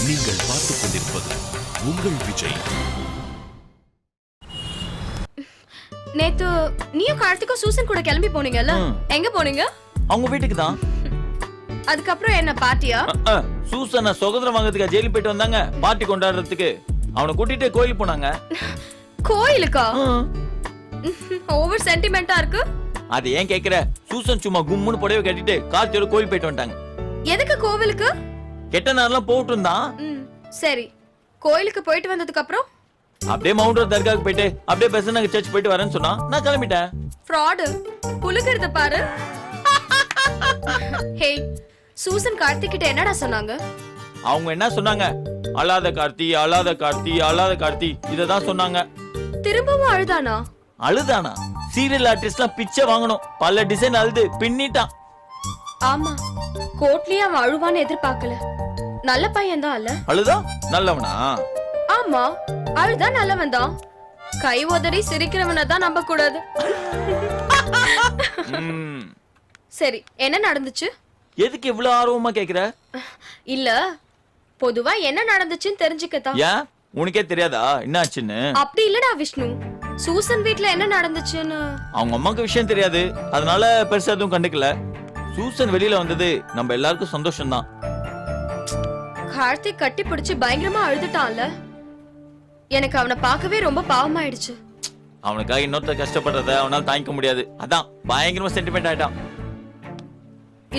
நீங்கள் பார்த்துக் கொண்டிருப்பது உங்கள் விஜய். நேத்து நீயும் கார்த்திக்கும் சூசன் கூட கிளம்பி போனீங்கல்ல, எங்க போனீங்க? அவங்க வீட்டுக்கு தான். அதுக்கப்புறம் என்ன பார்ட்டியா? சூசனை சுதந்திரம் வாங்கறதுக்கு ஜெயிலுக்கு போயிட்டு வந்தாங்க, பார்ட்டி கொண்டாடுறதுக்கு. அவனை கூட்டிட்டு கோயிலுக்கு போனாங்க. கோயிலுக்கா? ஓவர் சென்டிமெண்டா இருக்கு. அது ஏன் கேக்குற? சூசன் சும்மா கும்முன்னு புடவை கட்டிட்டு கார்த்தியோட கோயில் போயிட்டு வந்துட்டாங்க. எதுக்கு கோவிலுக்கு? கெட்ட நேரம்லாம் போட்டு இருந்தான். சரி, கோயிலுக்கு போயிட்டு வந்ததுக்கு அப்புறம் அப்படியே மவுண்ட் ரோட் தர்காவுக்கு போயிட்டு அப்படியே பெசன்ட் சர்ச் போயிட்டு வரேன்னு சொன்னா நான் கிளம்பிட்டேன். ஃப்ராடு புலுகிறத பாரு. ஹே, சூசன் கார்த்திக் கிட்ட என்னடா சொன்னாங்க? அவங்க என்ன சொன்னாங்க? அழாத கார்த்தி, அழாத கார்த்தி, அழாத கார்த்தி, இததான் சொன்னாங்க. திரும்பவும் அழுதானா? அழுதானா? சீரியல் ஆர்டிஸ்ட்லாம் பிச்சை வாங்கணும், பல டிசைன் அழுது பின்னிட்டான். ஆமா, கோட்லயே அவன் அழுவான்னு எதிர்பார்க்கல. நல்ல பையன் தான். அல்ல அழுதா நல்லவனா? ஆமா, அழுதா நல்லவன் தான். கை உதறி சிரிக்கிறவனை தான் நம்ப கூடாது. சரி, என்ன நடந்துச்சு? எதுக்கு இவ்வளவு ஆர்வமா கேக்குற? இல்ல, பொதுவா என்ன நடந்துச்சுன்னு தெரிஞ்சுக்கத்தான். ஏன் உனக்கே தெரியாதா என்னாச்சுன்னு? அப்படி இல்லடா விஷ்ணு, சூசன் வீட்ல என்ன நடந்துச்சுன்னு அவங்க அம்மாக்கு விஷயம் தெரியாது, அதனால பெருசா எதுவும் கண்டுக்கல. சூசன் வெளியில வந்தது நம்ம எல்லாருக்கும் சந்தோஷம் தான். கார்த்திக் கட்டி பிடிச்சு பயங்கரமா அழுதுட்டான்ல, எனக்கு அவனை பார்க்கவே ரொம்ப பாவமாயிடுச்சு. அவனுக்காக இன்னொருத்தர் கஷ்டப்படுறத அவனால தாங்கிக்க முடியாது, அதான் பயங்கரமா சென்டிமெண்ட் ஆயிட்டான்.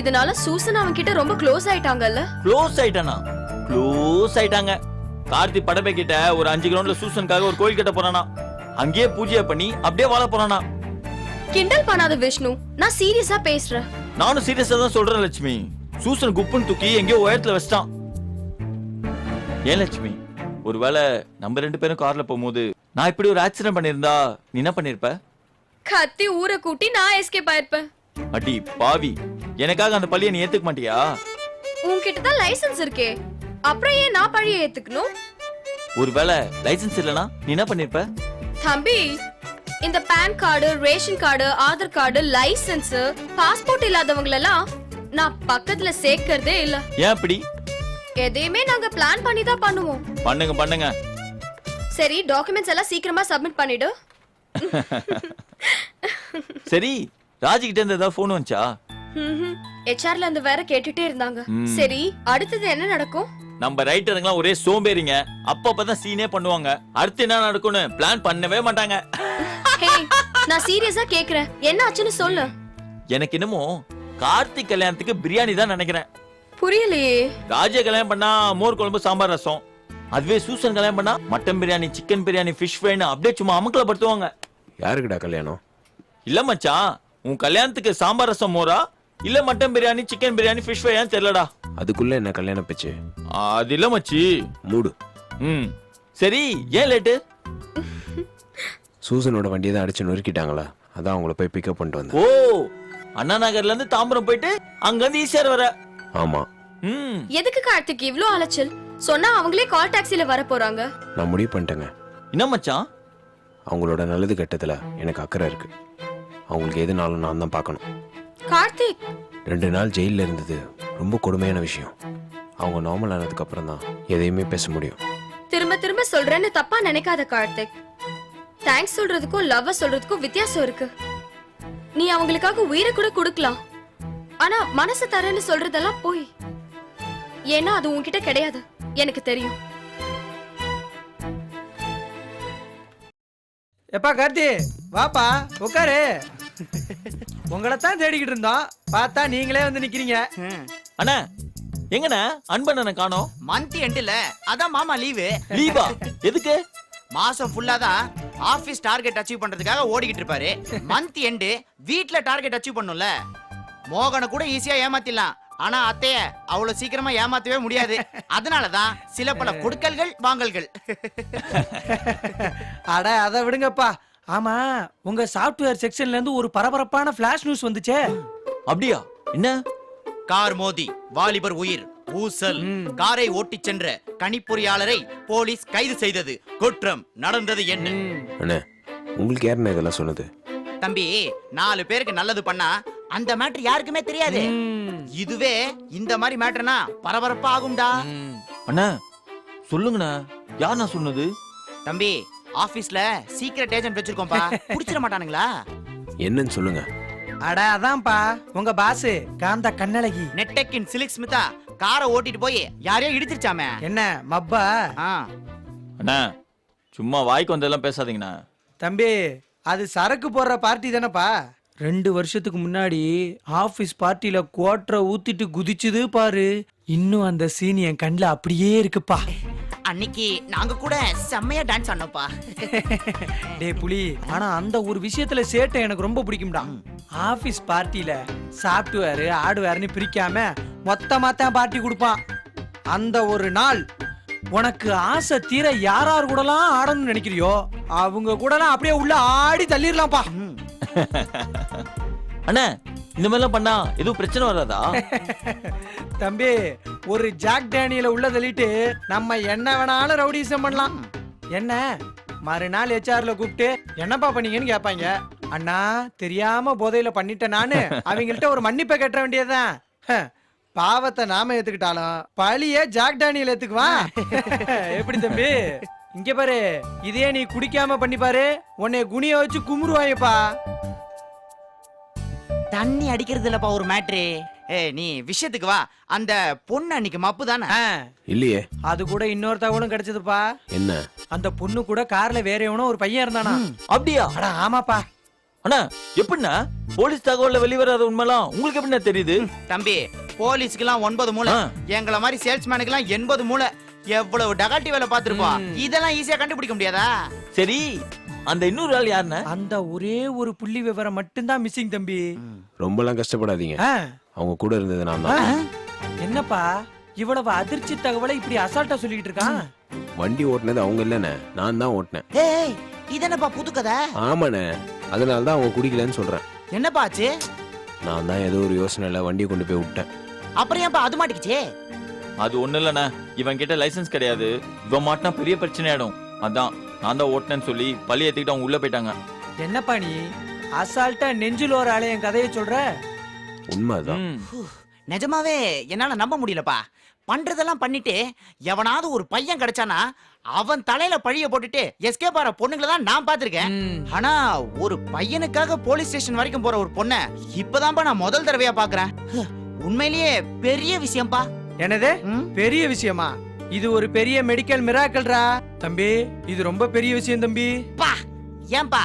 இதனால சூசன் அவன் கிட்ட ரொம்ப க்ளோஸ் ஆயிட்டாங்கல்ல? க்ளோஸ் ஆயிட்டானா? க்ளோஸ் ஆயிட்டாங்க. கார்த்தி படபை கிட்ட ஒரு 5 கிரவுண்ட்ல சூசனுக்காக ஒரு கோயில் கட்ட போறானா, அங்கேயே பூஜையை பண்ணி அப்படியே வாழ போறானா. கிண்டல் பண்ணாத விஷ்ணு, நான் சீரியஸா பேசுறேன். நானும் சீரியஸா தான் சொல்றேன் லட்சுமி. சூசன் குப்புன்னு தூக்கி எங்கேயோ உயரத்துல வச்சிட்டான். ஏன் லட்சுமி, ஒருவேளை நம்ம 2 பேரும் கார்ல போகும்போது நான் இப்படி ஒரு ஆக்சிடென்ட் பண்ணிருந்தா நீ என்ன பண்ணிருப்ப? கத்தி ஊரை கூட்டி நான் எஸ்கேப் ஆயிருப்பேன். அடி பாவி, எனக்காக அந்த பழியை நீ ஏத்துக்க மாட்டியா? உன்கிட்ட தான் லைசென்ஸ் இருக்கே, அப்புறம் ஏன் நான் பழியை ஏத்துக்கணும்? ஒருவேளை லைசென்ஸ் இல்லனா நீ என்ன பண்ணிருப்ப? தம்பி, இந்த PAN card, ration card, Aadhaar card, licence, passport இல்லாதவங்களெல்லாம் நான் பக்கத்துல சேர்க்கறதே இல்ல. ஏன் அப்படி? எதையுமே நாங்க பிளான் பண்ணி தான் பண்ணுவோம். பண்ணுங்க பண்ணுங்க. சரி, டாக்குமெண்ட்ஸ் எல்லாம் சீக்கிரமா சப்மிட் பண்ணிடு. சரி, ராஜி கிட்ட இருந்து ஏதாவது போன் வந்துச்சா? ஹெச்ஆர்ல இருந்து வேற கேட்டுட்டே இருந்தாங்க. சரி, அடுத்தது என்ன நடக்கும்? நம்ம ரைட்டருங்கலாம் ஒரே சோம்பேறிங்க, அப்பப்பதான் சீனே பண்ணுவாங்க. அடுத்து என்ன நடக்கும்னு பிளான் பண்ணவே மாட்டாங்க. நான் சீரியஸா கேக்குறேன், என்ன ஆச்சுன்னு சொல்லு. எனக்கு என்னமோ கார்த்திக் கல்யாணத்துக்கு பிரியாணி தான் நினைக்கிறேன். புரியலையே. ராஜா கல்யாணம் பண்ணா மோர் குழம்பு சாம்பார் ரசம், அதுவே சூசன் கல்யாணம் பண்ணா mutton biryani, chicken biryani, fish ஃப்ரைன்னு அப்படியே சும்மா அமுக்கல படுத்துவாங்க. யாருக்குடா கல்யாணம்? இல்ல மச்சான், உன் கல்யாணத்துக்கு சாம்பார் ரசம் மோரா இல்ல mutton biryani, chicken biryani, fish ஃப்ரையான்னு தெரியலடா. அதுக்குள்ள என்ன கல்யாணம் பேச்சு? அது இல்ல மச்சி. மூடு. சரி, ஏன் லேட்டு? சூசனோட வண்டியை தான் அடிச்சு நொறுக்கிட்டாங்களா, அதான் அவங்கள போய் பிக்கப் பண்ணிட்டு வந்தேன். ஓ, அண்ணா நகர்ல இருந்து தாம்பரம் போயிட்டு அங்க இருந்து ஈசிஆர் வர? ஆமா. எதுக்கு கார்த்திக் இவ்ளோ அலைச்சல்? சொன்னா அவங்களே கால் டாக்ஸில வர போறாங்க. நான் முடிவு பண்ணிட்டேங்க. என்ன மச்சான்? அவங்களோட நல்லது கெட்டதுல எனக்கு அக்கறை இருக்கு. அவங்களுக்கு எதுனாலும் நான் தான் பார்க்கணும். கார்த்திக் 2 நாள் ஜெயில இருந்தது ரொம்ப கொடுமையான விஷயம். அவங்க நார்மல் ஆனதுக்கு அப்புறம் தான் எதையுமே பேச முடியும். திரும்ப திரும்ப சொல்றேன்னு தப்பா நினைக்காத கார்த்திக். தேங்க்ஸ் சொல்றதுக்கும் லவ் சொல்றதுக்கும் வித்தியாசம் இருக்கு. நீ அவங்களுக்காக உயிரை கூட கொடுக்கலாம், ஆனா மனசு தரேன்னு சொல்றதெல்லாம் போய். ஏன்னா அது உன்கிட்ட கிடையாது, எனக்கு தெரியும். எப்பா கார்த்தி, வாப்பா உட்காரு. உங்களை தான் தேடிக்கிட்டு இருந்தோம், பார்த்தா நீங்களே வந்து நிக்கிறீங்க. அண்ணா, எங்கண்ணா அன்பண்ணனை காணோம்? மந்த் எண்ட்ல அதான் மாமா லீவு. லீவா? எதுக்கு? மாசம் ஃபுல்லா தான் ஆபீஸ் டார்கெட் அச்சீவ் பண்றதுக்காக ஓடிக்கிட்டு இருப்பாரு. மந்த் எண்ட் வீட்ல டார்கெட் அச்சீவ் பண்ணும்ல. மோகனை கூட ஈஸியா ஏமாத்திடலாம், ஆனா அத்தைய அவ்வளவு சீக்கிரமா ஏமாத்தவே முடியாது. அதனாலதான் சில பல கொடுக்கல்கள் வாங்கல்கள். அட அதை விடுங்கப்பா. ஆமா, உங்க சாஃப்ட்வேர் செக்ஷன்ல இருந்து ஒரு பரபரப்பான ஃபிளாஷ் நியூஸ் வந்துச்சே. அப்படியா? என்ன? கார் மோதி வாலிபர் உயிர் ஊசல். காரை ஓட்டிச் சென்ற கணிப்பொறியாளரை போலீஸ் கைது செய்தது. குற்றம் நடந்தது என்ன? அண்ணே, உங்களுக்கு யாருன்னு இதெல்லாம் சொன்னது? தம்பி, 4 பேருக்கு நல்லது பண்ணா அந்த மேட்டர் யாருக்குமே தெரியாது. இதுவே இந்த மாதிரி மேட்டர்னா பரபரப்பா ஆகும்டா. அண்ணா, சொல்லுங்கண்ணா, யார் நான் சொன்னது? தம்பி ஆபீஸ்ல சீக்ரெட் ஏஜென்ட் வச்சிருக்கோம்பா, புடிச்சிட மாட்டானுங்களா? என்னன்னு சொல்லுங்க. அட அதான்ப்பா உங்க பாஸ் காந்த கண்ணழகி. நெட்டெக்கின் சிலிக் ஸ்மிதா காரை ஓட்டிட்டு போய் யாரையோ இடிச்சிருச்சாமே. என்ன மப்பா? ஆ, அண்ணா சும்மா வாய்க்கு வந்ததெல்லாம் பேசாதீங்கண்ணா. தம்பி அது சரக்கு போடுற பார்ட்டி தானப்பா. 2 வருஷத்துக்கு முன்னாடி ஆபீஸ் பார்ட்டில குவாட்டரை ஊத்திட்டு குதிச்சுது பாரு. இன்னும் அந்த சீன் என் கண்ணுல அப்படியே இருக்குப்பா. அன்னைக்கு நாங்க கூட செம்மையா டான்ஸ் ஆனோம்ப்பா. டேய் புலி, ஆனா அந்த ஒரு விஷயத்துல சேட்டை எனக்கு ரொம்ப பிடிக்கும்டா. ஆபீஸ் பார்ட்டில சாப்பிட்டுவாரு ஆடுவாருன்னு பிரிக்காம மொத்தமா தான் பார்ட்டி கொடுப்பான். அந்த ஒரு நாள் உனக்கு ஆசை தீர யாரார் கூடலாம் ஆடணும்னு நினைக்கிறியோ அவங்க கூடலாம் அப்படியே உள்ள ஆடி தள்ளிடலாம்ப்பா. அண்ணா இந்த மாதிரிலாம் பண்ணா எதுவும் பிரச்சனை வராதா? தம்பி ஒரு ஜாக் டேனியல உள்ள தள்ளிட்டு நம்ம என்ன வேணாலும் ரவுடிசம் பண்ணலாம். என்ன மறுநாள் ஹெச்ஆர்ல கூப்பிட்டு என்னப்பா பண்ணீங்கன்னு கேட்பாங்க. அண்ணா தெரியாம போதையில பண்ணிட்டேன் நானு. அவங்கள்ட்ட ஒரு மன்னிப்பை கட்ட வேண்டியதுதான். பாவத்தை நாம ஏத்துக்கிட்டாலும் பழிய ஜாக் டேனியல் ஏத்துக்குவான். எப்படி தம்பி? இங்க பாரு, இதே நீ குடிக்காம பண்ணி பாரு, உன்னை குனிய வச்சு குமுறுவாயப்பா. தண்ணி அடிக்கிறது இல்லப்பா ஒரு மேட்ரு. நீ விஷயத்துக்கு வா. அந்த பொண்ணு அன்னைக்கு மப்பு தானே? இல்லையே. அது கூட இன்னொரு தகவலும் கிடைச்சதுப்பா. என்ன? அந்த பொண்ணு கூட கார்ல வேற எவனோ ஒரு பையன் இருந்தானா. அப்படியா? அட ஆமாப்பா. அண்ணா எப்படின்னா போலீஸ் தகவல்ல வெளிவராத உண்மைலாம் உங்களுக்கு எப்படின்னா தெரியுது? தம்பி போலீஸ்க்குலாம் 9 மூளை, எங்கள மாதிரி சேல்ஸ்மேனுக்குலாம் 80 மூளை. எவ்வளவு டகாட்டி வேலை பார்த்திருப்போம். இதெல்லாம் ஈஸியா கண்டுபிடிக்க முடியாதா? சரி, அந்த இன்னொரு ஆள் யாருன்னா? அந்த ஒரே ஒரு புள்ளி விவரம் மட்டும்தான் மிஸ்ஸிங் தம்பி. ரொம்பலாம் கஷ்டப்படாதீங்க. அவங்க கூட இருந்தது நான் தான். என்னப்பா இவ்வளவு அதிர்ச்சி தகவலை இப்படி அசால்ட்டா சொல்லிட்டு இருக்கான்? வண்டி ஓட்டுனது அவங்க இல்லைண்ணே, நான் தான் ஓட்டினேன். ஏய் இதென்னப்பா புது கதை? ஆமாண்ணே, அதனால தான் அவங்க குடிக்கலன்னு சொல்றேன். என்னப்பா ஆச்சு? நான் தான் ஏதோ ஒரு யோசனையில வண்டியை கொண்டு போய் விட்டேன். அப்புறம் ஏன்பா அது மாட்டிக்கிச்சே? அது ஒண்ணு இல்லண்ணா, இவன் கிட்ட லைசென்ஸ் கிடையாது. இவன் மாட்டினா பெரிய பிரச்சனை ஆயிடும். அதான் நான் தான் ஓட்டினேன்னு சொல்லி பழி ஏத்திக்கிட்டு அவங்க உள்ள போயிட்டாங்க. என்னப்பா நீ அசால்ட்டா நெஞ்சில் ஒரு ஆளு என் கதையை சொல்ற? உண்மைதான். நிஜமாவே என்னால நம்ப முடியலப்பா. பண்றதெல்லாம் பண்ணிட்டு எவனாவது ஒரு பையன் கிடைச்சானா அவன் தலையில பழிய போட்டுட்டு எஸ்கேப் ஆற பொண்ணுங்களை தான் நான் பாத்திருக்கேன். ஆனா ஒரு பையனுக்காக போலீஸ் ஸ்டேஷன் வரைக்கும் போற ஒரு பொண்ண இப்பதான்ப்பா நான் முதல் தடவையா பாக்குறேன். உண்மையிலேயே பெரிய விஷயம்ப்பா. என்னது பெரிய விஷயமா? இது ஒரு பெரிய மெடிக்கல் மிராக்கிள்ரா தம்பி. இது ரொம்ப பெரிய விஷயம் தம்பி. பா ஏன்பா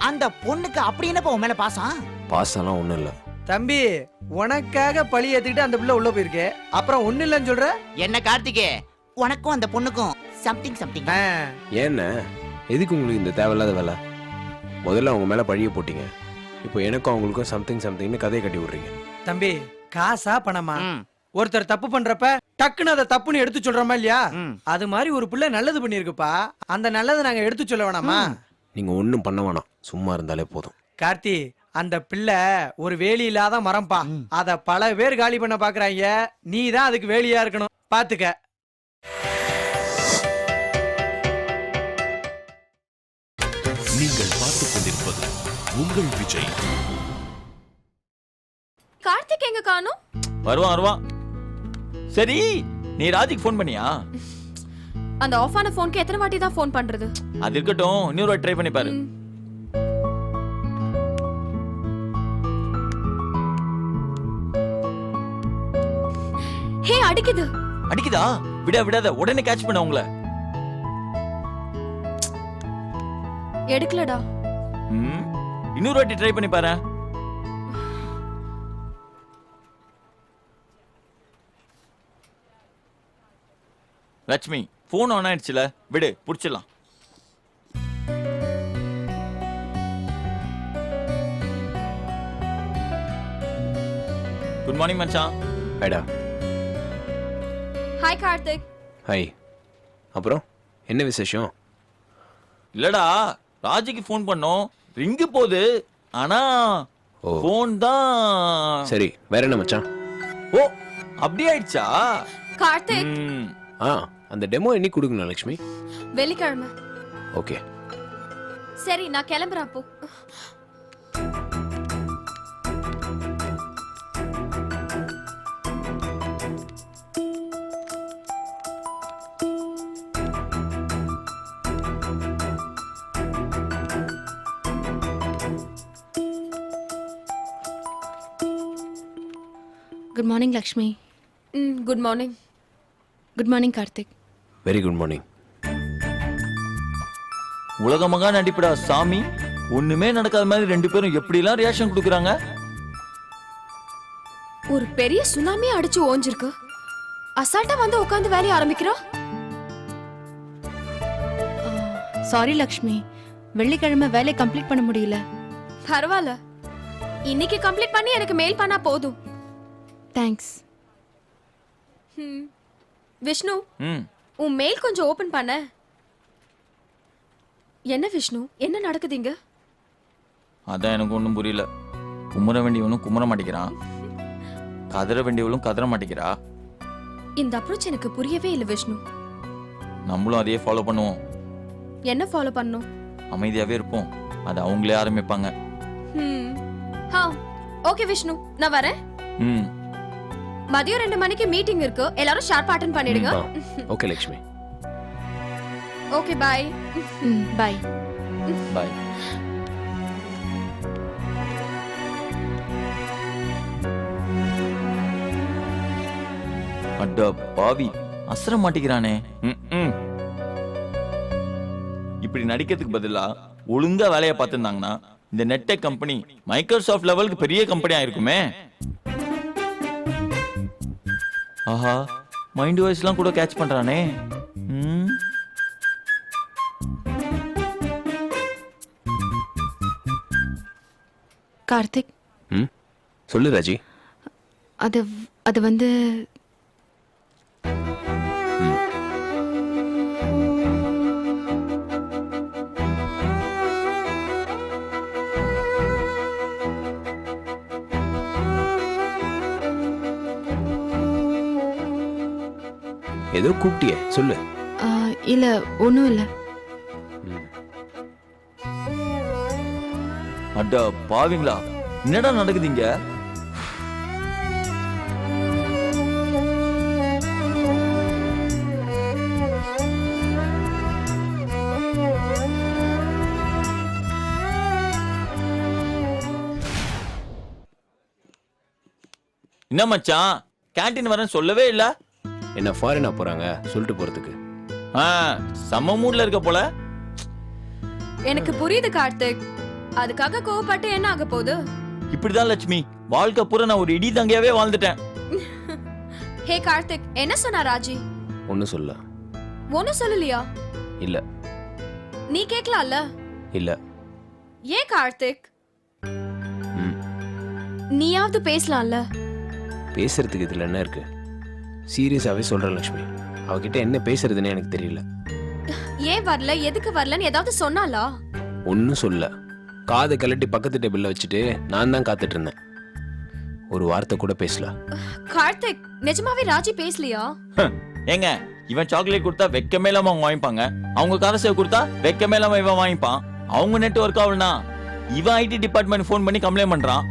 அந்த பொண்ணுக்கு அப்படி என்னப்பா உன் மேல பாசம்? பாசம்லாம் ஒண்ணும் இல்ல தம்பி. உனக்காக பழி ஏத்துக்கிட்டு அந்த பிள்ளை உள்ள போயிருக்கு, அப்புறம் ஒண்ணு இல்லைன்னு சொல்ற? என்ன கார்த்திகே, உனக்கும் அந்த பொண்ணுக்கும் சம்திங் சம்திங். ஏன்னா எதுக்கு உங்களுக்கு இந்த தேவையில்லாத வேலை? முதல்ல அவங்க மேல பழிய போட்டீங்க, இப்போ எனக்கும் அவங்களுக்கும் சம்திங் சம்திங்னு கதையை கட்டி விடுறீங்க. தம்பி காசா பணமா? ஒருத்தர் தப்பு பண்றப்ப டக்குன்னு அதை தப்புன்னு எடுத்து சொல்றோமா இல்லையா? அது மாதிரி ஒரு பிள்ளை நல்லது பண்ணிருக்குப்பா. அந்த நல்லதை நாங்க எடுத்து சொல்ல வேணாமா? நீங்க ஒண்ணும் பண்ண வேணாம், சும்மா இருந்தாலே போதும். கார்த்தி, அந்த பிள்ளை ஒரு வேலி இல்லாத மரம்பா. அத பல பேர் காலி பண்ண பாக்குறாங்க. நீ தான் அதுக்கு வேலியா இருக்கணும், பாத்துக்க. நீங்கள் பார்த்துக் கொண்டிருப்பது உங்கள் விஜய். கார்த்திக் எங்க காணோம்? வருவான். சரி, நீ ராஜிக்கு ஃபோன் பண்ணியா? அந்த ஆஃப் ஆன போனுக்கு எத்தனை வாட்டி தான் ஃபோன் பண்றது? அது இருக்கட்டும், இன்னொரு வாட்டி ட்ரை பண்ணி பாரு. ஹே அடிக்குதா? விடாத, உடனே கேட்ச் பண்ண உங்களை. எடுக்கலடா. இன்னொரு வாட்டி ட்ரை பண்ணி பாரு. லட்சுமி போன் ஆன் ஆயிடுச்சுல, விடு, புடிச்சிடலாம். குட் மார்னிங் மச்சான். ஹைடா. ஹாய் கார்த்திக். ஹாய். அப்புறம் என்ன விசேஷம்? இல்லடா, ராஜிக்கு ஃபோன் பண்ணோம், ரிங்கு போகுது, ஆனா ஃபோன் தான். சரி, வேற என்ன மச்சான்? ஓ, அப்படி ஆயிடுச்சா? கார்த்திக், அந்த டெமோ என்னைக்கு கொடுக்கணும் லட்சுமி? வெள்ளிக்கிழமை. ஓகே. சரி, நான் கிளம்புறேன் அப்போ. Morning Lakshmi. Good morning. Good morning Karthik. Very good morning. உலகமகா நடிப்புடா சாமி. ஒண்ணுமே நடக்காத மாதிரி ரெண்டு பேரும் எப்படிலாம் ரியாக்ஷன் கொடுக்குறாங்க. ஒரு பெரிய சுனாமி அடிச்சு ஓஞ்சிருக்கு. அசால்ட்டா வந்து உட்கார்ந்து வேலைய ஆரம்பிக்கிறோம். சாரி லக்ஷ்மி, வெள்ளிக்கிழமை வேலையை கம்ப்ளீட் பண்ண முடியல. பரவாயில்ல, இன்னைக்கு கம்ப்ளீட் பண்ணி எனக்கு மெயில் பண்ணா போதும். தேங்க்ஸ். விஷ்ணு, ம் உன் மெயில் கொஞ்சம் ஓபன் பண்ண. என்ன விஷ்ணு, என்ன நடக்குதுங்க? அதான் எனக்கு ஒன்றும் புரியல. குமுற வேண்டியவனும் குமுற மாட்டேங்கிறான், கதற வேண்டியவளும் கதற மாட்டேங்கிறா. இந்த அப்ரோச் எனக்கு புரியவே இல்லை விஷ்ணு. நம்மளும் அதையே ஃபாலோ பண்ணுவோம். என்ன ஃபாலோ பண்ணும்? அமைதியாவே இருப்போம், அது அவங்களே ஆரம்பிப்பாங்க. ஓகே விஷ்ணு, நான் வரேன். ம் மதியம் 2 மணிக்கு மீட்டிங் இருக்கு, எல்லாரும் ஷார்ப் அட்டெண்ட் பண்ணிடுங்க. Okay Lakshmi. Okay bye. Bye. Bye. அட பாவி, அசர மாட்டேங்கிறானே. இப்படி நடிக்கிறதுக்கு பதிலா ஒழுங்கா வேலையை பார்த்திருந்தாங்கன்னா இந்த நெட்டெக் கம்பெனி மைக்ரோசாஃப்ட் லெவலுக்கு பெரிய கம்பெனியா இருக்குமே. ஆஹா, மைண்ட் வாய்ஸ்லாம் கூட கேட்ச் பண்றானே. கார்த்திக், ம் சொல்லு ராஜி. அது அது வந்து ஏதோ கூப்பிட்டியே, சொல்லு. இல்ல, ஒன்றும் இல்லை. அட பாவிங்களா, என்னடா நடக்குதுங்க? என்ன மச்சான், கேண்டீன் வரேன்னு சொல்லவே இல்ல? என்ன ஃபாரினா போறாங்க சொல்லிட்டு போறதுக்கு? செம்ம மூட்ல இருக்க போல. எனக்கு புரியுது கார்த்திக், அதுக்காக கோவப்பட்டு என்ன ஆக போகுது? இப்படிதான் லட்சுமி, வாழ்க்கை பூரா நான் ஒரு இடி தங்கையாவே வாழ்ந்துட்டேன். ஹே கார்த்திக், என்ன சொன்னா ராஜி? ஒன்னும் சொல்ல. ஒன்னும் சொல்லலையா? இல்ல. நீ கேக்கலாம்ல? இல்ல. ஏன் கார்த்திக்? ம் நீயாவது பேசலாம்ல? பேசுறதுக்கு இதுல என்ன இருக்கு? சீரியஸாவே சொல்றேன் லட்சுமி, அவகிட்ட என்ன பேசுறதுன்னு எனக்கு தெரியல. ஏன் வரல, எதுக்கு வரலன்னு ஏதாவது சொன்னாலா? ஒன்னும் சொல்ல. காதை கலட்டி பக்கத்து டேபிள்ல வச்சுட்டு நான் தான் காத்துட்டு இருந்தேன். ஒரு வார்த்தை கூட பேசல. கார்த்திக், நிஜமாவே ராஜி பேசலையா? ஏங்க, இவன் சாக்லேட் கொடுத்தா வெக்கமே இல்லாம அவங்க வாங்கிப்பாங்க, அவங்க கரசேவ் கொடுத்தா வெக்கமே இல்லாம இவன் வாங்கிப்பான். அவங்க நெட்வொர்க் ஆகலனா இவன் ஐடி டிபார்ட்மெண்ட் போன் பண்ணி கம்ப்ளைண்ட் பண்றான்.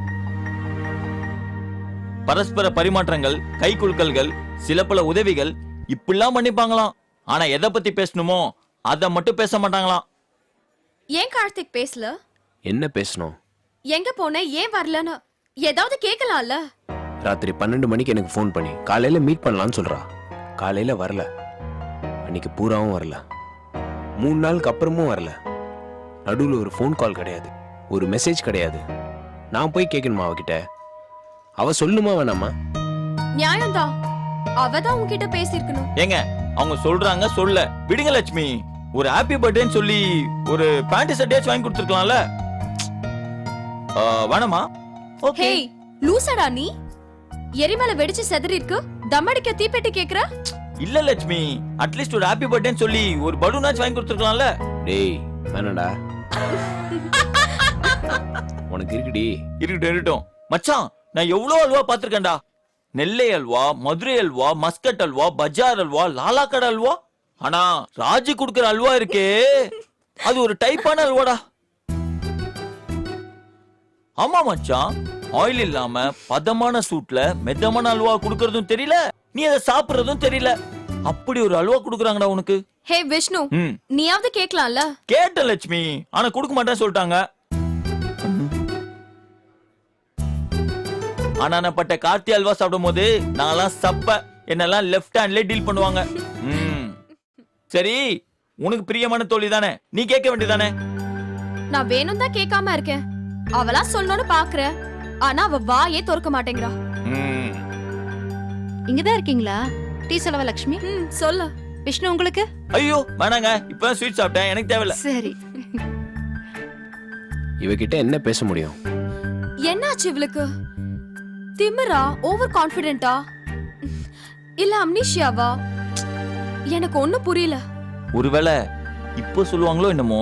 பரஸ்பர பரிமாற்றங்கள், கை குலுக்கல்கள், சில பல உதவிகள் இப்படிலாம் பண்ணிப்பாங்களாம். ஆனா எதை பத்தி பேசணுமோ அதை மட்டும் பேச மாட்டாங்களாம். ஏன் கார்த்திக் பேசல? என்ன பேசணும்? எங்க போன, ஏன் வரலன்னு ஏதாவது கேட்கலாம்ல? ராத்திரி 12 மணிக்கு எனக்கு ஃபோன் பண்ணி காலையில மீட் பண்ணலாம்னு சொல்றா. காலையில வரல, அன்னைக்கு பூராவும் வரல, 3 நாளுக்கு அப்புறமும் வரல. நடுவில் ஒரு ஃபோன் கால் கிடையாது, ஒரு மெசேஜ் கிடையாது. நான் போய் கேட்கணுமா அவகிட்ட? அவ சொல்லுமா வேணாமா? நியாயம்தான், அவதான் உன்கிட்ட பேசியிருக்கணும். ஏங்க, அவங்க சொல்றாங்க, சொல்ல விடுங்க லட்சுமி. ஒரு ஹாப்பி பர்த்டேன்னு சொல்லி ஒரு பேண்ட் ஷர்ட் வாங்கி கொடுத்துருக்கலாம்ல. வேணாமா? ஓகே. ஹேய், லூசடா நீ? எரிமலை வெடிச்சு செதறி இருக்கு, தம் அடிக்க தீப்பெட்டி கேக்குற? இல்ல லட்சுமி, அட்லீஸ்ட் ஒரு ஹாப்பி பர்த்டேன்னு சொல்லி ஒரு பலூனாச்சு வாங்கி கொடுத்துருக்கலாம்ல. டேய் வேணாடா. உனக்கு இருக்குடி. இருக்கட்டும் மச்சான், நான் எவ்வளவு அல்வா பாத்திருக்கேன்டா. நெல்லை அல்வா, மதுரை அல்வா, மஸ்கட் அல்வா, பஜார் அல்வா, லாலாக்கடை அல்வா. ஆனா ராஜி குடுக்கிற அல்வா இருக்கே, அது ஒரு டைப்பான அல்வாடா. ஆமா மச்சான், ஆயில் இல்லாம பதமான சூட்ல மெத்தமான அல்வா குடுக்கறதும் தெரியல, நீ அதை சாப்பிடுறதும் தெரியல. அப்படி ஒரு அல்வா குடுக்குறாங்கடா உனக்கு. ஹே விஷ்ணு, நீயாவது கேட்கலாம்ல? கேட்ட லட்சுமி, ஆனா குடுக்க மாட்டேன்னு சொல்லிட்டாங்க. ஆனா நான் பட்ட கார்த்தி அல்வா சாப்பிடும் போது நான்லாம் சப்ப என்னெல்லாம் லெஃப்ட் ஹேண்ட்ல டீல் பண்ணுவாங்க. சரி, உனக்கு பிரியமான தோழி தானே, நீ கேட்க வேண்டியதானே? நான் வேணும் தான் கேட்காம இருக்கேன். அவளா சொல்லணும்னு பாக்குறேன், ஆனா அவ வாயே திறக்க மாட்டேங்கிறா. இங்கதான் இருக்கீங்களா? டீ செலவா லக்ஷ்மி? சொல்லு. விஷ்ணு உங்களுக்கு? ஐயோ வேணாங்க, இப்ப ஸ்வீட் சாப்பிட்டேன், எனக்கு தேவையில்ல. சரி. இவகிட்ட என்ன பேச முடியும்? என்னாச்சு இவளுக்கு? திமிரா, ஓவர் கான்ஃபிடென்ட்டா, இல்ல அம்னீஷியாவா? எனக்கு ஒண்ணும் புரியல. ஒருவேளை இப்போ சொல்லுவாங்களோ என்னமோ.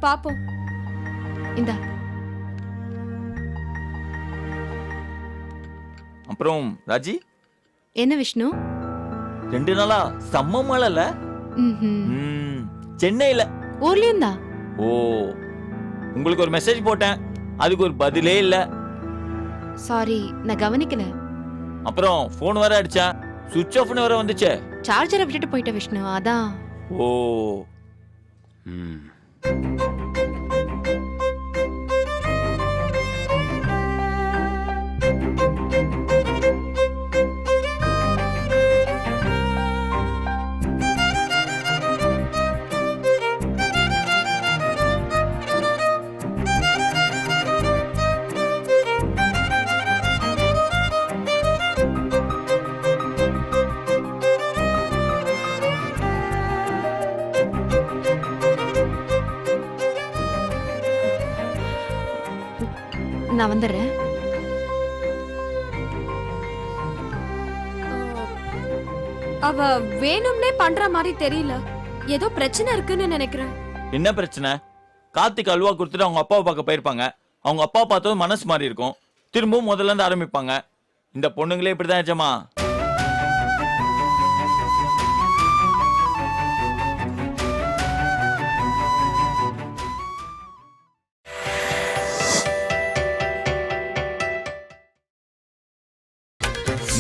பாப்போம். இந்தா. அப்புறம் ராஜி, என்ன விஷ்ணு? 2 நாளா செம்ம மழைல. சென்னையில. ஊர்லயும் தான். ஓ, உங்களுக்கு ஒரு மெசேஜ் போட்டேன், அதுக்கு ஒரு பதிலே இல்ல. சாரி, நான் கவனிக்கல. அப்புறம் போன் வேற அடிச்சேன், சுவிட்ச் ஆஃப்னு வேற வந்துச்சே. சார்ஜரை விட்டுட்டு போயிட்ட விஷ்ணு, அதான். ஓ. நான் வந்துடுறேன். அவ வேணும்னே பண்ற மாதிரி தெரியல, ஏதோ பிரச்சனை இருக்குன்னு நினைக்கிறேன். என்ன பிரச்சனை? கார்த்திக் அல்வா கொடுத்துட்டு அவங்க அப்பாவை பார்க்க போயிருப்பாங்க. அவங்க அப்பா பார்த்ததும் மனசு மாறி இருக்கும், திரும்பவும் முதல்ல இருந்து ஆரம்பிப்பாங்க. இந்த பொண்ணுங்களே இப்படிதான் நிஜமா?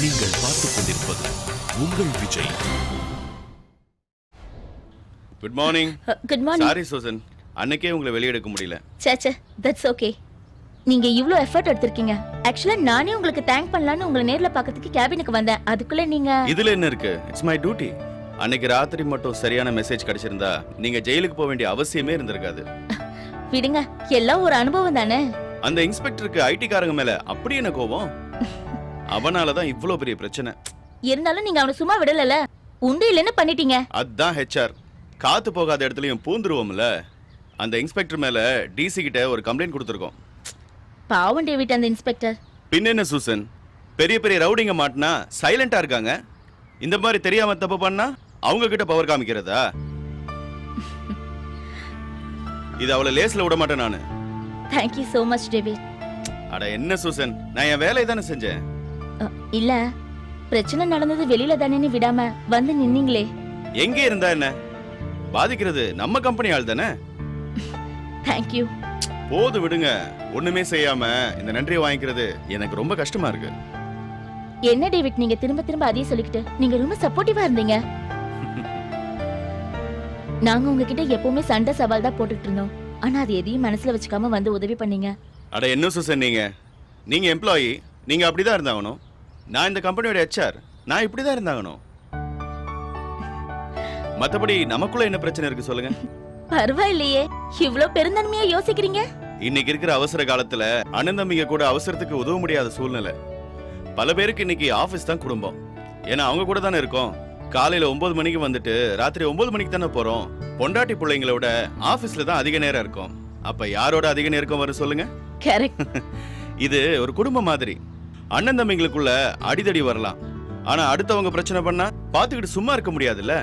நீங்கள் பார்த்துக் கொண்டிருப்பது உங்கள் Vijay. Good morning. Good morning. Sorry Susan, அன்னைக்கே உங்களை வெளியெடுக்க முடியல. சேச்சே, தட்ஸ் ஓகே. நீங்க இவ்ளோ எஃபர்ட் எடுத்திருக்கீங்க. ஆக்சுவலா நானே உங்களுக்கு தேங்க் பண்ணலாம்னு உங்களை நேர்ல பார்க்கிறதுக்கு கேபினுக்கு வந்தேன். அதுக்குள்ள நீங்க இதுல என்ன இருக்கு? It's my duty. அன்னைக்கு ராத்திரி மட்டும் சரியான மெசேஜ் கிடைச்சிருந்தா நீங்க ஜெயிலுக்கு போக வேண்டிய அவசியமே இருந்திருக்காது. விடுங்க, எல்லாம் ஒரு அனுபவம் தானே. அந்த இன்ஸ்பெக்டருக்கு ஐடி காரங்க மேல அப்படி என்ன கோபம்? அவனாலதான் இவ்ளோ பெரிய பிரச்சனை. இருந்தாலும் நீங்க அவனை சும்மா விடலல, உண்டு இல்லைன்னு பண்ணிட்டீங்க. அதான் ஹெச்ஆர். காத்து போகாத இடத்துலயும் பூந்துருவோம்ல. அந்த இன்ஸ்பெக்டர் மேல டிசி கிட்ட ஒரு கம்ப்ளைண்ட் கொடுத்துருக்கோம். பாவம் டேவிட் அந்த இன்ஸ்பெக்டர். பின்ன என்ன சூசன், பெரிய பெரிய ரவுடிங்க மாட்டினா சைலண்டா இருக்காங்க. இந்த மாதிரி தெரியாம தப்பு பண்ணா அவங்க கிட்ட பவர் காமிக்கிறதா? இது அவளை லேஸ்ல விட மாட்டேன் நானு. Thank you so much David. அட என்ன சூசன், நான் என் வேலையை தானே செஞ்சேன். இல்ல, பிரச்சனை நடந்தது வெளியில தானேன்னு விடாம வந்து நின்னீங்களே. எங்க இருந்தா என்ன, பாதிக்கிறது நம்ம கம்பெனி ஆள் தானே. Thank you. போது விடுங்க, ஒண்ணுமே செய்யாம இந்த நன்றியை வாங்கிக்கிறது எனக்கு ரொம்ப கஷ்டமா இருக்கு. என்ன டேவிட், நீங்க திரும்ப திரும்ப அதே சொல்லிக்கிட்டு, நீங்க ரொம்ப சப்போர்ட்டிவா இருந்தீங்க. நாங்க உங்ககிட்ட எப்பவுமே சண்டை சவால் தான் போட்டுட்டு இருந்தோம், ஆனா அது எதையும் மனசுல வச்சுக்காம வந்து உதவி பண்ணீங்க. அட என்ன சூசன், நீங்க எம்ப்ளாயி, நீங்க அப்படிதான் இருந்தாகணும். நான் இந்த கம்பெனியோட ஹெச்ஆர், நான் இப்படிதான் இருந்தாகணும். மத்தபடி நமக்குள்ள என்ன பிரச்சனை இருக்கு சொல்லுங்க. பரவாயில்லையே, இவ்ளோ பெருந்தன்மையா யோசிக்கிறீங்க. இன்னைக்கு இருக்கிற அவசர காலத்துல அண்ணன் தம்பிங்க கூட அவசரத்துக்கு உதவ முடியாத சூழ்நிலை. பல பேருக்கு இன்னைக்கு ஆபீஸ் தான் குடும்பம். ஏன்னா அவங்க கூட தானே இருக்கோம். காலையில 9 மணிக்கு வந்துட்டு ராத்திரி 9 மணிக்கு தானே போறோம். பொண்டாட்டி பிள்ளைங்களோட ஆபீஸ்ல தான் அதிக நேரம் இருக்கும். அப்ப யாரோட அதிக நேரம் வரும் சொல்லுங்க? கரெக்ட். இது ஒரு குடும்பம் மாதிரி. அண்ணன் தம்பிங்களுக்குள்ள அடிதடி வரலாம், ஆனா அடுத்தவங்க பிரச்சனை பண்ணா பாத்துக்கிட்டு சும்மா இருக்க முடியாதுல்ல.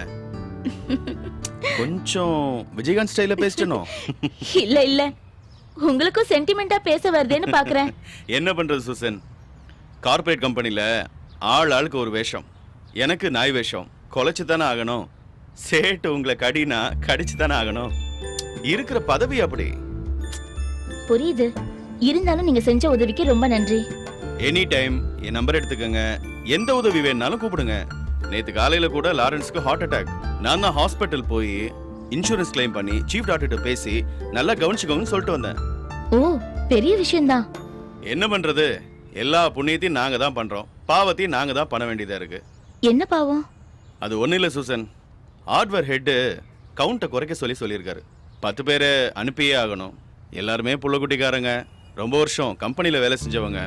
கொஞ்சம் விஜயகாந்த் ஸ்டைல பேசணும். இல்ல இல்ல, உங்களுக்கும் சென்டிமெண்டா பேச வருதேன்னு பாக்குறேன். என்ன பண்றது சூசன், கார்ப்பரேட் கம்பெனில ஆளுக்கு ஒரு வேஷம். எனக்கு நாய் வேஷம். கொலைச்சு தானே ஆகணும். சேட்டு உங்களை கடினா கடிச்சு தானே ஆகணும். இருக்கிற பதவி அப்படி. புரியுது, இருந்தாலும் நீங்க செஞ்ச உதவிக்கு ரொம்ப நன்றி. எனி டைம் என் நம்பர் எடுத்துக்கங்க, எந்த உதவி வேணாலும் கூப்பிடுங்க. நேத்து காலையில கூட லாரன்ஸ்க்கு ஹார்ட் அட்டாக். நான் தான் ஹாஸ்பிட்டல் போய் இன்சூரன்ஸ் கிளைம் பண்ணி சீஃப் டாக்டர்கிட்ட பேசி நல்லா கவனிச்சுக்கோங்கன்னு சொல்லிட்டு வந்தேன். ஓ, பெரிய விஷயம் தான். என்ன பண்றது, எல்லா புண்ணியத்தையும் நாங்க தான் பண்றோம், பாவத்தையும் நாங்க தான் பண்ண வேண்டியதா இருக்கு. என்ன பாவம்? அது ஒன்றும் இல்லை சூசன், ஹார்ட்வேர் ஹெட்டு கவுண்ட்டை குறைக்க சொல்லியிருக்காரு. 10 பேரை அனுப்பியே ஆகணும். எல்லாருமே புள்ளக்குட்டிக்காரங்க, ரொம்ப வருஷம் கம்பெனியில் வேலை செஞ்சவங்க.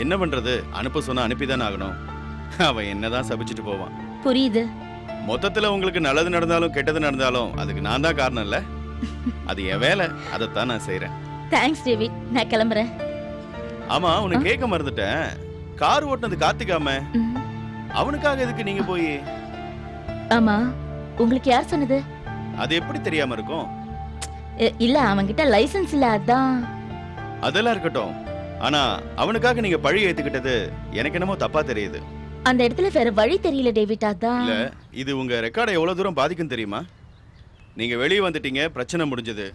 என்ன பண்றது, அனுப்ப சொன்னா அனுப்பி தானே ஆகணும். அவன் என்னதான் சபிச்சுட்டு போவான். புரியுது. மொத்தத்தில் உங்களுக்கு நல்லது நடந்தாலும் கெட்டது நடந்தாலும் அதுக்கு நான் தான் காரணம் இல்லை. அது என் வேலை, அதைத்தான் நான் செய்கிறேன். தேங்க்ஸ் டேவிட், நான் கிளம்புறேன். ஆமா, உனக்கு கேட்க மறந்துட்டேன். கார் ஓட்டுனது கார்த்திகாம, அவனுக்காக எதுக்கு நீங்க போய்? ஆமா, உங்களுக்கு யார் சொன்னது? அது எப்படி தெரியாம இருக்கும்? இல்ல, அவன்கிட்ட லைசென்ஸ் இல்ல, அதான். அதெல்லாம் இருக்கட்டும், ஆனா அவனுக்காக நீங்க பழி ஏத்துக்கிட்டது எனக்கு என்னமோ தப்பா தெரியுது. அந்த இடத்துல வேற வழி தெரியல டேவிட், அதான். இல்ல, இது உங்க ரெக்கார்டை எவ்வளவு தூரம் பாதிக்கும் தெரியுமா? நீங்க வெளியே வந்துட்டீங்க, பிரச்சனை முடிஞ்சது.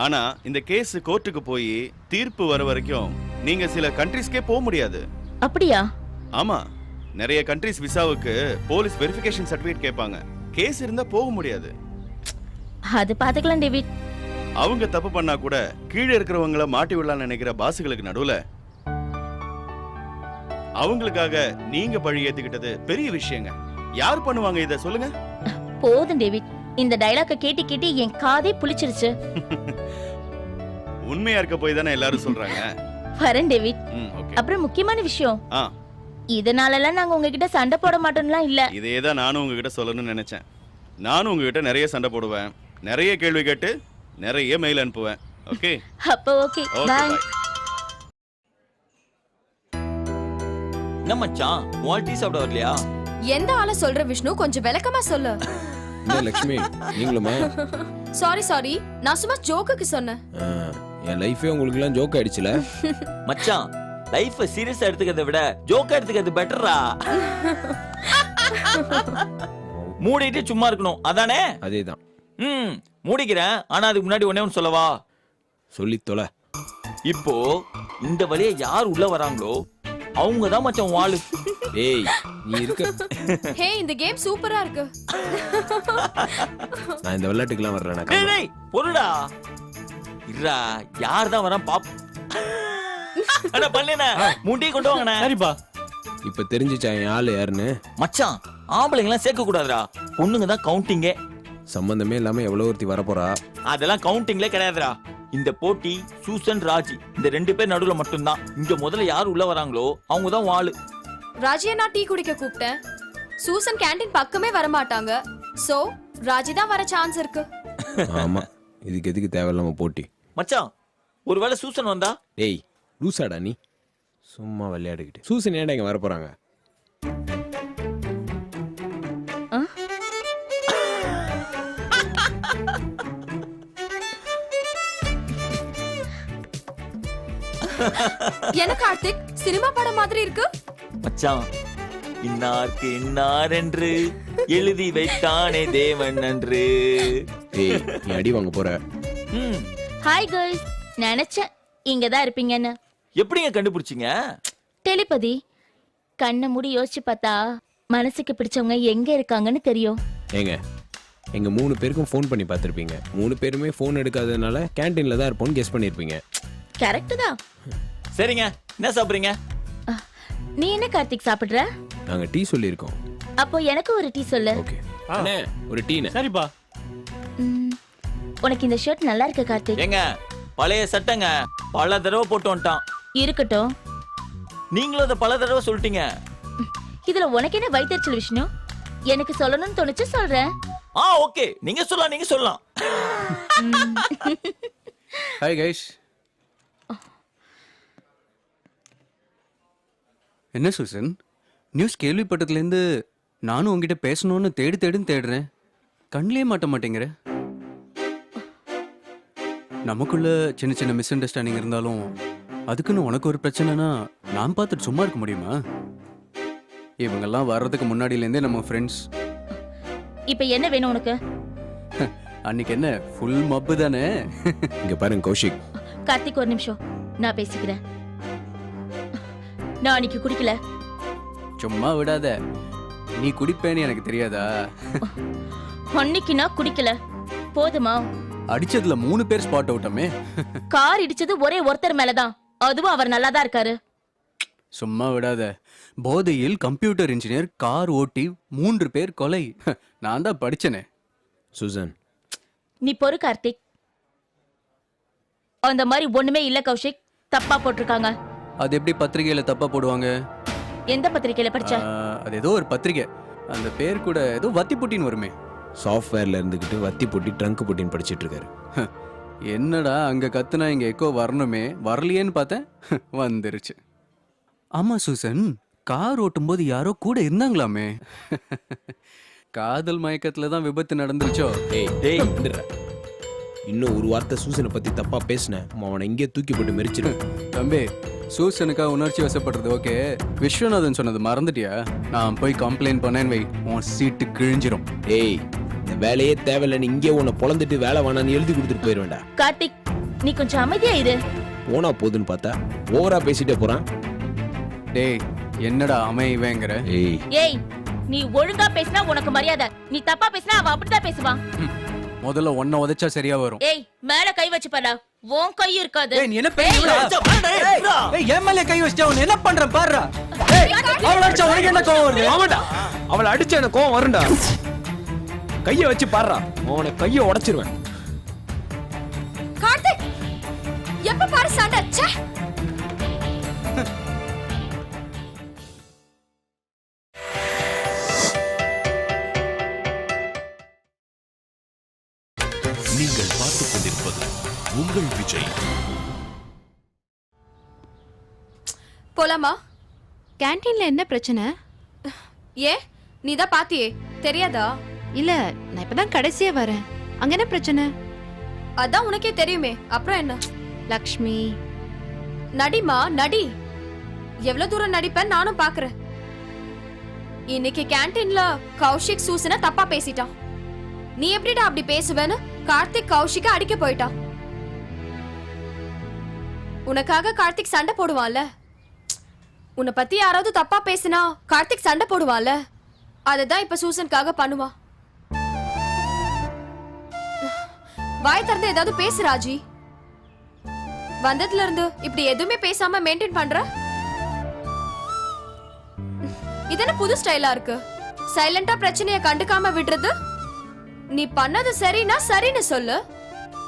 ஆனா இந்த கேஸ் கோர்ட்டுக்கு போய் தீர்ப்பு வர வரைக்கும் நீங்க சில கண்ட்ரீஸ்க்கே போக முடியாது. அப்படியா? ஆமா, நிறைய கண்ட்ரீஸ் விசாவுக்கு போலீஸ் வெரிஃபிகேஷன் சர்டிபிகேட் கேட்பாங்க. கேஸ் இருந்தா போக முடியாது. அது பாத்துக்கலாம் டேவிட். அவங்க தப்பு பண்ணா கூட கீழே இருக்கிறவங்கள மாட்டி விடலாம்னு நினைக்கிற பாசுகளுக்கு நடுவுல அவங்களுக்காக நீங்க பழி ஏத்துக்கிட்டது பெரிய விஷயங்க. யார் பண்ணுவாங்க இத, சொல்லுங்க? போதும் டேவிட், இந்த டயலாக கேட்டி கேட்டி என் காதே புளிச்சிருச்சு. உண்மையா இருக்க போய் தானே எல்லாரும் சொல்றாங்க. வரேன் டேவிட். ஓகே. அப்புறம் முக்கியமான விஷயம், ஆ, இதனாலலாம் நாங்க உங்ககிட்ட சண்டை போட மாட்டோம்லாம் இல்ல. இதே தான் நானும் உங்ககிட்ட சொல்லணும்னு நினைச்சேன். நானும் உங்ககிட்ட நிறைய சண்டை போடுவேன், நிறைய கேள்வி கேட்டு நிறைய மெயில் அனுப்புவேன். ஓகே? அப்ப ஓகே, ஓகே, பை. பை. என்ன மச்சான், உன் டீ சாப்பிட வரலையா? எந்த ஆளை சொல்ற விஷ்ணு, கொஞ்சம் விளக்கமா சொல்லு. இந்த லக்ஷ்மி நீங்களுமா? சாரி, நான் சும்மா ஜோக்குக்கு சொன்னேன். என் லைஃபே உங்களுக்கு எல்லாம் ஜோக் ஆயிடுச்சுல. மச்சான், லைஃப் சீரியஸா எடுத்துக்கிறத விட ஜோக்கா எடுத்துக்கிறது பெட்டரா. மூடிட்டு சும்மா இருக்கணும், அதானே? அதேதான். மூடிக்கிறேன். ஆனா அதுக்கு முன்னாடி ஒண்ணே சொல்லவா? சொல்லி தொலை. இப்போ இந்த வழியா யார் உள்ள வராங்களோ அவங்க தான் மச்சான் வாளு. ஏய், நீ இருக்க. ஹே, இந்த கேம் சூப்பரா இருக்கு. நான் இந்த விளையாட்டுக்கெல்லாம் வரல. நான் டேய் டேய் பொருடா இருடா, யார் தான் வரான் பாப். அட பல்லேனா முண்டி கொண்டு வாங்கண்ணே. சரிப்பா. இப்ப தெரிஞ்சுச்சா என் ஆளு யாருன்னு? மச்சான், ஆம்பளைங்களாம் சேர்க்க கூடாதுடா, பொண்ணுங்க தான் கவுண்டிங்கே. சம்பந்தமே இல்லாம எவ்வளவு ஒருத்தி வரப்போறா. அதெல்லாம் கவுண்டிங்லே கிடையாதுடா. இந்த போட்டி சூசன் ராஜி இந்த 2 பேர் நடுவுல மட்டும்தான். இங்க முதல்ல யார் உள்ள வராங்களோ அவங்க தான் வாளு. ராஜியை நான் டீ குடிக்க கூப்பிட்டேன். சூசன் கேண்டீன் பக்கமே வர மாட்டாங்க. சோ ராஜி தான் வர சான்ஸ் இருக்கு. ஆமா, இதுக்கு எதுக்கு தேவையில்லாம போட்டி? மச்சான், ஒருவேளை சூசன் வந்தா? டேய் லூசாடா நீ, சும்மா விளையாடிக்கிட்டு. சூசன் ஏன்டா இங்க வர போறாங்க? என்ன கார்த்திக், சினிமா படம் மாதிரி இருக்கு. மச்சான், இன்னார்க்கு இன்னார் என்று எழுதி வைத்தானே தேவன் நன்று. ஏய், நீ அடி வாங்க போற. ஹாய் கேர்ள்ஸ், நினைச்சேன் இங்க தான் இருப்பீங்கன்னு. எப்படிங்க கண்டுபிடிச்சீங்க? டெலிபதி. கண்ணை மூடி யோசிச்சு பார்த்தா மனசுக்கு பிடிச்சவங்க எங்க இருக்காங்கன்னு தெரியும். ஏங்க, எங்க 3 பேருக்கும் ஃபோன் பண்ணி பார்த்திருப்பீங்க. 3 பேருமே ஃபோன் எடுக்காததுனால கேண்டீன்ல தான் இருப்போம்னு கெஸ் பண்ணிருப்பீங்க. கரெக்ட் தான். சரிங்க, என்ன சாப்பிடுறீங்க? நீ என்ன கார்த்திக் சாப்பிடுற? நாங்க டீ சொல்லியிருக்கோம். அப்போ எனக்கு ஒரு டீ சொல்லு. ஓகே அண்ணே, ஒரு டீனே. சரிப்பா. உனக்கு இந்த ஷர்ட் நல்லா இருக்கு கார்த்திக். ஏங்க, பழைய சட்டைங்க, பல தடவை போட்டு வந்துட்டான். இருக்கட்டும். நீங்களும் அதை பல தடவை சொல்லிட்டீங்க. இதுல உனக்கு என்ன வயித்தெரிச்சல் விஷ்ணு? எனக்கு சொல்லணும்னு தோணுச்சு சொல்றேன். ஓகே, நீங்க சொல்லலாம். Hi guys. என்ன சூசன், நியூஸ் கேள்விப்பட்டதுலேருந்து நானும் உங்ககிட்ட பேசணும்னு தேடுறேன். கண்ணிலே மாட்ட மாட்டேங்கிற. நமக்குள்ள சின்ன சின்ன மிஸ் அண்டர்ஸ்டாண்டிங் இருந்தாலும் அதுக்குன்னு உனக்கு ஒரு பிரச்சனைனா நான் பார்த்துட்டு சும்மா இருக்க முடியுமா? இவங்கெல்லாம் வர்றதுக்கு முன்னாடியிலேருந்தே நம்ம ஃப்ரெண்ட்ஸ். இப்போ என்ன வேணும் உனக்கு? அன்னைக்கு என்ன ஃபுல் மப்பு தானே? இங்க பாருங்க கௌஷிக். கார்த்திக், ஒரு நிமிஷம், நான் பேசிக்கிறேன். நான் அன்னைக்கு குடிக்கல. சும்மா விடாத, நீ குடிப்பேன்னு எனக்கு தெரியாதா? அன்னைக்கு நான் குடிக்கல, போதுமா? அடிச்சதுல 3 பேர் ஸ்பாட் அவுட்டமே. கார் இடிச்சது ஒரே ஒருத்தர் மேலதான், அதுவும் அவர் நல்லாதான் இருக்காரு. சும்மா விடாத. போதையில் கம்ப்யூட்டர் இன்ஜினியர் கார் ஓட்டி 3 பேர் கொலை. நான் தான் படிச்சனே. சூசன், நீ பொறு கார்த்திக். அந்த மாதிரி ஒண்ணுமே இல்ல கௌஷிக், தப்பா போட்டிருக்காங்க. அது எப்படி பத்திரிகையில தப்பா போடுவாங்க? எந்த பத்திரிக்கையில படிச்ச? அது ஏதோ ஒரு பத்திரிகை. அந்த பேர் கூட ஏதோ வத்தி புட்டின்னு வருமே. சாஃப்ட்வேர்ல இருந்துகிட்டு வத்தி பொட்டி ட்ரங்க் பொட்டின்னு படிச்சிட்டு இருக்காரு. என்னடா அங்க கத்துனா இங்க எக்கோ வரணுமே, வரலையேன்னு பார்த்தேன், வந்துருச்சு. ஆமா சூசன், கார் ஓட்டும்போது யாரோ கூட இருந்தாங்களாமே. காதல் மயக்கத்துல தான் விபத்து நடந்துருச்சோ? டேய் இன்னும் ஒரு வார்த்தை சூசனை பத்தி தப்பா பேசினேன், அவனை இங்கே தூக்கி போட்டு மெரிச்சிடும். தம்பி, சூசனுக்கா உணர்ச்சி வசப்படுறது ஓகே, விஸ்வநாதன் சொன்னது மறந்துட்டியா? நான் போய் கம்ப்ளைண்ட் பண்ணேன்னு வை, உன் சீட்டு கிழிஞ்சிரும். ஏய், இந்த வேலையே தேவையில்லைன்னு இங்கே உன்னை பொழந்துட்டு வேலை வேணான்னு எழுதி கொடுத்துட்டு போயிடுவேண்டா. கார்த்திக், நீ கொஞ்சம் அமைதியா இரு. போனா போதுன்னு பார்த்தா ஓவரா பேசிட்டே போறான். டேய், என்னடா அமைவேங்கிற? ஏய், நீ ஒழுங்கா பேசினா உனக்கு மரியாதை, நீ தப்பா பேசினா அவ அப்படிதான் பேசுவான். முதல்ல ஒன்ன உதைச்சா சரியா வரும். ஏய், மேல கை வச்சு பாரு, உன் கை இருக்காது. ஏய், நீ என்ன பேசுற? ஏய், என் மேல கை வச்சா உன்னை என்ன பண்ற பாருடா. ஏய், அவள அடிச்சா உனக்கு என்ன கோவம் வருது? ஆமாடா, அவளை அடிச்சா எனக்கு கோவம் வரும்டா. கைய வச்சு பாருடா, அவனை கைய உடைச்சிருவேன். கார்த்திக், எப்ப பாரு சண்டை. ச்சே. நீங்கள் பார்த்துக் கொண்டிருப்பது உங்கள் விஜய். போலாமா? கேண்டீன்ல என்ன பிரச்சனை? ஏ, நீ தான் பாத்தியே, தெரியாதா? இல்ல, நான் இப்பதான் கடைசியா வரேன். அங்க என்ன பிரச்சனை? அதான் உனக்கே தெரியுமே, அப்புறம் என்ன? லக்ஷ்மி, நடிமா, நடி. எவ்வளவு தூரம் நடிப்பேன் நானும் பாக்குறேன். இன்னைக்கு கேண்டீன்ல கௌஷிக் சூசனை தப்பா பேசிட்டான். நீ எப்படிடா அப்படி பேசுவேன்னு கார்த்திக் கௌஷிக்க அடிக்க போயிட்டான். உனக்காக கார்த்திக் சண்டை போடுவான்ல. உன்னை பத்தி யாராவது தப்பா பேசினா கார்த்திக் சண்டை போடுவான்ல. அததான் இப்ப சூசனுக்காக பண்ணுவா. வாய் திறந்து ஏதாவது பேசு ராஜி. வந்ததுல இருந்து இப்படி எதுவுமே பேசாம மெயின்டைன் பண்ற. இது என்ன புது ஸ்டைலா இருக்கு? சைலண்டா பிரச்சனைய கண்டுக்காம விடுறது. நீ பண்ணது சரினா சரின்னு சொல்லு,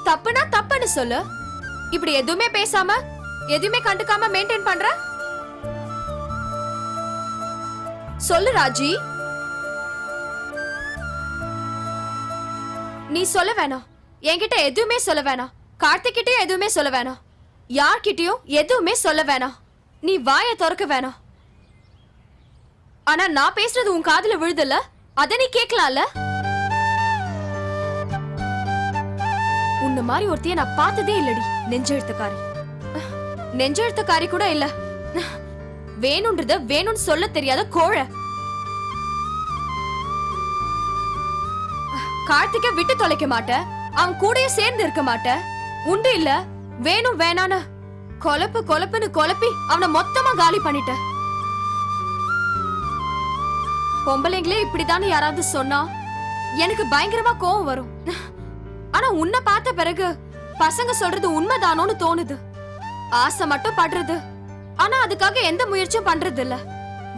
தப்புனா தப்புன்னு சொல்லு. இப்படி எதுவுமே பேசாம எதுவுமே கண்டுக்காம மெயின்டைன் பண்ற. சொல்லு ராஜி. நீ சொல்ல வேணாம், என்கிட்ட எதுவுமே சொல்ல வேணாம், கார்த்திக் கிட்டயும் எதுவுமே சொல்ல வேணாம், யார்கிட்டயும் எதுவுமே சொல்ல வேணாம். நீ வாயை திறக்க வேணாம். ஆனா நான் பேசுறது உன் காதுல விழுதுல, அத நீ கேட்கலாம்ல. உன்ன மாதிரி ஒருத்திய நான் பார்த்ததே இல்லடி. நெஞ்செழுத்தக்காரி. நெஞ்செழுத்தக்காரி கூட இல்ல, வேணும்ன்றத வேணும்னு சொல்ல தெரியாத கோழை. கார்த்திக்க விட்டு தொலைக்க மாட்ட, அவன் கூடயே சேர்ந்து இருக்க மாட்ட. உண்டு இல்ல, வேணும் வேணான்னு கொலப்பு கொலப்புன்னு கொலப்பி அவனை மொத்தமா காலி பண்ணிட்ட. பொம்பளைங்களே இப்படிதானே யாராவது சொன்னா எனக்கு பயங்கரமா கோவம் வரும். ஆனா உன்னை பார்த்த பிறகு பசங்க சொல்றது உண்மைதானோன்னு தோணுது. ஆசை மட்டும் படுறது, ஆனா அதுக்காக எந்த முயற்சியும் பண்றது இல்ல.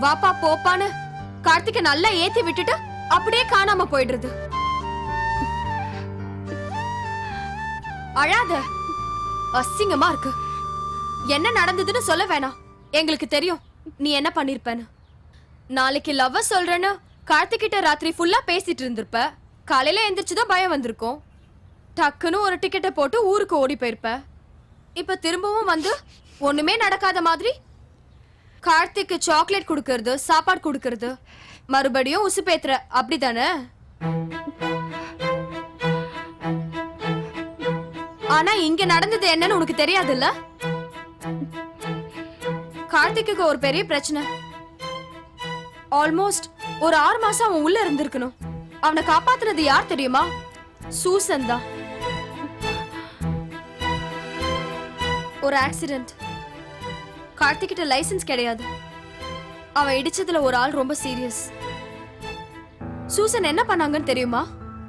வாப்பா போப்பான்னு கார்த்திகை நல்லா ஏத்தி விட்டுட்டு அப்படியே காணாம போயிடுறது. அழாத, அசிங்கமா இருக்கு. என்ன நடந்ததுன்னு சொல்ல வேணாம், எங்களுக்கு தெரியும் நீ என்ன பண்ணிருப்பேன்னு. நாளைக்கு லவ் சொல்றேன்னு கார்த்திகிட்ட ராத்திரி ஃபுல்லா பேசிட்டு இருந்திருப்ப. காலையில எந்திரிச்சுதான் பயம் வந்திருக்கும். டக்குன்னு ஒரு டிக்கெட்டை போட்டு ஊருக்கு ஓடி போயிருப்ப. இப்ப திரும்பவும் வந்து ஒண்ணுமே நடக்காத மாதிரி கார்த்திக்கு சாக்லேட் குடுக்கறது, சாப்பாடு குடுக்கறது, மறுபடியும் உசுப்பேத்துற, அப்படிதானே? ஆனா இங்க நடந்தது என்னன்னு உனக்கு தெரியாதுல்ல. கார்த்திக்கு ஒரு பெரிய பிரச்சனை. ஆல்மோஸ்ட் ஒரு 6 மாசம் அவன் உள்ள இருந்திருக்கணும். அவனை காப்பாத்துனது யார் தெரியுமா? சூசன் தான். ஒரு ஆக்சிடென்ட். கார்த்திகிட்ட லைசென்ஸ் கிடையாது. அவன் இடிச்சதுல ஒரு ஆள் ரொம்ப சீரியஸ். சூசன் என்ன பண்ணாங்கன்னு தெரியுமா?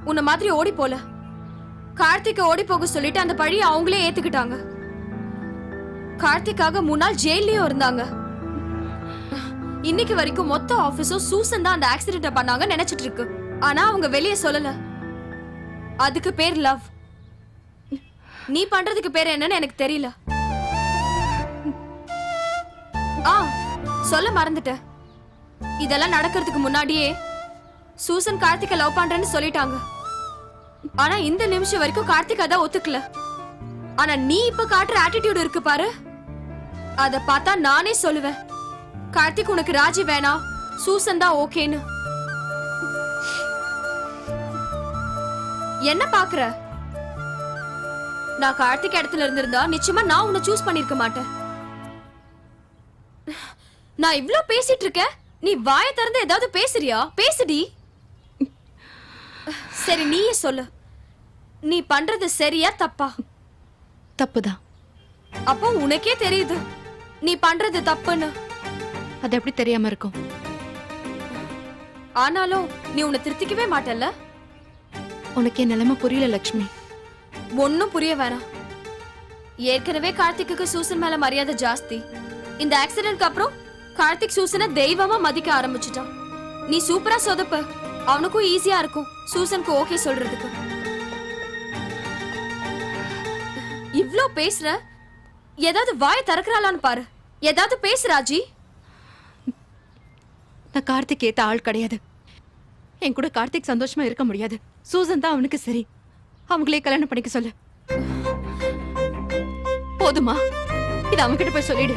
உன்ன மாதிரி ஓடி போல. கார்த்திகை ஓடி போக சொல்லிட்டு அந்த பழியை அவங்களே ஏத்துக்கிட்டாங்க. கார்த்திக்காக 3 நாள் ஜெயிலையும் இருந்தாங்க. இன்னைக்கு வரைக்கும் மொத்த ஆபீஸும் சூசன் தான் அந்த ஆக்சிடென்ட் பண்ணாங்க நினைச்சிட்டு இருக்கு. ஆனா அவங்க வெளியே சொல்லல. அதுக்கு பேர் லவ். நீ பண்றதுக்கு பேர் என்னன்னு எனக்கு தெரியல. சொல்ல மறந்துட்டேன். இதெல்லாம் நடக்கிறதுக்கு முன்னாடியே சூசன் கார்த்திகை லவ் பண்றேன்னு சொல்லிட்டாங்க. ஆனா இந்த நிமிஷம் வரைக்கும் கார்த்திக் அத ஒத்துக்கல. ஆனா நீ இப்ப காட்டுற ஆட்டிடியூட் இருக்கு பாரு, அத பார்த்தா நானே சொல்லுவேன் கார்த்திக் உனக்கு ராஜி வேணாம், சூசன் தான் ஓகேன்னு. என்ன பாக்குற? நான் கார்த்திக் இடத்துல இருந்திருந்தா நிச்சயமா நான் உன்னை சூஸ் பண்ணிருக்க மாட்டேன். நான் இவ்ளோ பேசிட்டு இருக்கேன், நீ வாயை திறந்து ஏதாவது பேசுறியா? பேசுடி. சரி நீயே சொல்லு, நீ பண்றது சரியா தப்பா? தப்புதான். அப்போ உனக்கே தெரியுது நீ பண்றது தப்புன்னு. அது எப்படி தெரியாம இருக்கும்? ஆனாலும் நீ உன்னை திருத்திக்கவே மாட்டல்ல. உனக்கு என் நிலைமை புரியல லக்ஷ்மி. ஒன்னும் புரிய வேணாம். ஏற்கனவே கார்த்திக்கு சூசன் மேல மரியாதை ஜாஸ்தி. இந்த ஆக்சிடென்ட்க்கு அப்புறம் கார்த்திக் சூசனை தெய்வமா மதிக்க ஆரம்பிச்சுட்டான். நீ சூப்பரா சொதப்ப, அவனுக்கும் ஈஸியா இருக்கும் சூசனுக்கு ஓகே சொல்றதுக்கு. இவ்ளோ பேசுற, ஏதாவது வாய் திறக்கறாளான்னு பாரு. ஏதாவது பேசு ராஜி. நான் கார்த்திக் ஏத்த ஆள் கிடையாது. என் கூட கார்த்திக் சந்தோஷமா இருக்க முடியாது. சூசன் தான் அவனுக்கு சரி. அவங்களே கல்யாணம் பண்ணிக்க சொல்லு. போதுமா? இது அவன்கிட்ட போய் சொல்லிடு.